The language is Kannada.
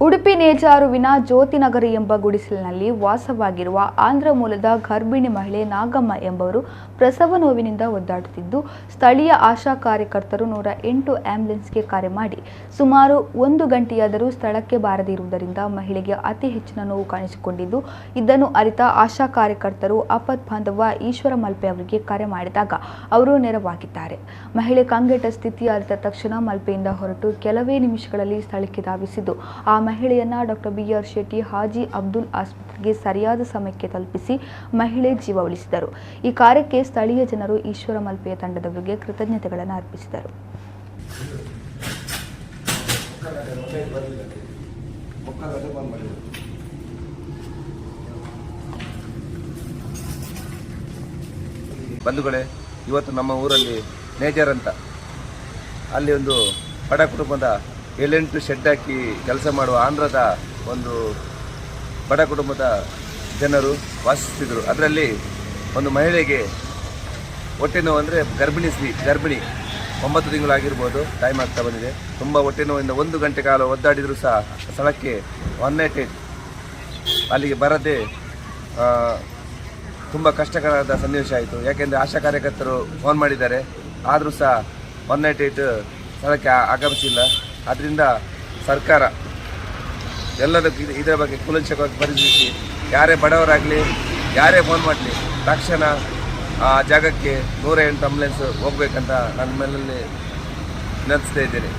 ಉಡುಪಿ ನೇಜಾರುವಿನ ಜ್ಯೋತಿನಗರಿ ಎಂಬ ಗುಡಿಸಲಿನಲ್ಲಿ ವಾಸವಾಗಿರುವ ಆಂಧ್ರ ಮೂಲದ ಗರ್ಭಿಣಿ ಮಹಿಳೆ ನಾಗಮ್ಮ ಎಂಬವರು ಪ್ರಸವ ನೋವಿನಿಂದ ಒದ್ದಾಡುತ್ತಿದ್ದು, ಸ್ಥಳೀಯ ಆಶಾ ಕಾರ್ಯಕರ್ತರು 108 ಆಂಬ್ಯುಲೆನ್ಸ್ಗೆ ಕರೆ ಮಾಡಿ ಸುಮಾರು 1 ಗಂಟೆಯಾದರೂ ಸ್ಥಳಕ್ಕೆ ಬಾರದಿರುವುದರಿಂದ ಮಹಿಳೆಗೆ ಅತಿ ಹೆಚ್ಚಿನ ನೋವು ಕಾಣಿಸಿಕೊಂಡಿದ್ದು, ಇದನ್ನು ಅರಿತ ಆಶಾ ಕಾರ್ಯಕರ್ತರು ಆಪತ್ಬಾಂಧವ ಈಶ್ವರ ಮಲ್ಪೆ ಅವರಿಗೆ ಕರೆ ಮಾಡಿದಾಗ ಅವರು ನೆರವಾಗಿದ್ದಾರೆ. ಮಹಿಳೆ ಕಂಗೆಟ್ಟ ಸ್ಥಿತಿ ಅರಿತ ತಕ್ಷಣ ಮಲ್ಪೆಯಿಂದ ಹೊರಟು ಕೆಲವೇ ನಿಮಿಷಗಳಲ್ಲಿ ಸ್ಥಳಕ್ಕೆ ಧಾವಿಸಿದ್ದು, ಆ ಮಹಿಳೆಯನ್ನ ಡಾಕ್ಟರ್ BR ಶೆಟ್ಟಿ ಹಾಜಿ ಅಬ್ದುಲ್ ಆಸ್ಪತ್ರೆಗೆ ಸರಿಯಾದ ಸಮಯಕ್ಕೆ ತಲುಪಿಸಿ ಮಹಿಳೆ ಜೀವ ಉಳಿಸಿದರು. ಈ ಕಾರ್ಯಕ್ಕೆ ಸ್ಥಳೀಯ ಜನರು ಈಶ್ವರ ಮಲ್ಪೆಯ ತಂಡದವರಿಗೆ ಕೃತಜ್ಞತೆಗಳನ್ನು ಅರ್ಪಿಸಿದರು. ಬಂಧುಗಳೇ, ಇವತ್ತು ನಮ್ಮ ಊರಲ್ಲಿ ನೇಜರ್ ಅಂತ ಅಲ್ಲಿ ಒಂದು ಬಡ ಕುಟುಂಬದ 7-8 ಶೆಡ್ ಹಾಕಿ ಕೆಲಸ ಮಾಡುವ ಆಂಧ್ರದ ಒಂದು ಬಡ ಕುಟುಂಬದ ಜನರು ವಾಸಿಸುತ್ತಿದ್ದರು. ಅದರಲ್ಲಿ ಒಂದು ಮಹಿಳೆಗೆ ಹೊಟ್ಟೆ ನೋವು ಅಂದರೆ ಗರ್ಭಿಣಿ 9 ತಿಂಗಳಾಗಿರ್ಬೋದು, ಟೈಮ್ ಆಗ್ತಾ ಬಂದಿದೆ. ತುಂಬ ಹೊಟ್ಟೆ ನೋವಿಂದ 1 ಗಂಟೆ ಕಾಲ ಒದ್ದಾಡಿದರೂ ಸಹ ಸ್ಥಳಕ್ಕೆ 108 ಅಲ್ಲಿಗೆ ಬರದೆ ತುಂಬ ಕಷ್ಟಕರವಾದ ಸನ್ನಿವೇಶ ಆಯಿತು. ಯಾಕೆಂದರೆ ಆಶಾ ಕಾರ್ಯಕರ್ತರು ಫೋನ್ ಮಾಡಿದ್ದಾರೆ, ಆದರೂ ಸಹ 108 ಸ್ಥಳಕ್ಕೆ ಆಗಮಿಸಿಲ್ಲ. ಆದ್ದರಿಂದ ಸರ್ಕಾರ ಎಲ್ಲದಕ್ಕೂ ಇದರ ಬಗ್ಗೆ ಕೂಲಂಕಷವಾಗಿ ಪರಿಶೀಲಿಸಿ, ಯಾರೇ ಬಡವರಾಗಲಿ ಯಾರೇ ಫೋನ್ ಮಾಡಲಿ ತಕ್ಷಣ ಆ ಜಾಗಕ್ಕೆ 108 ಆಂಬ್ಯುಲೆನ್ಸ್ ಹೋಗಬೇಕಂತ ನನ್ನ ಮೇಲೆ ವಿನಂತಿಸ್ತಾ ಇದ್ದೇನೆ.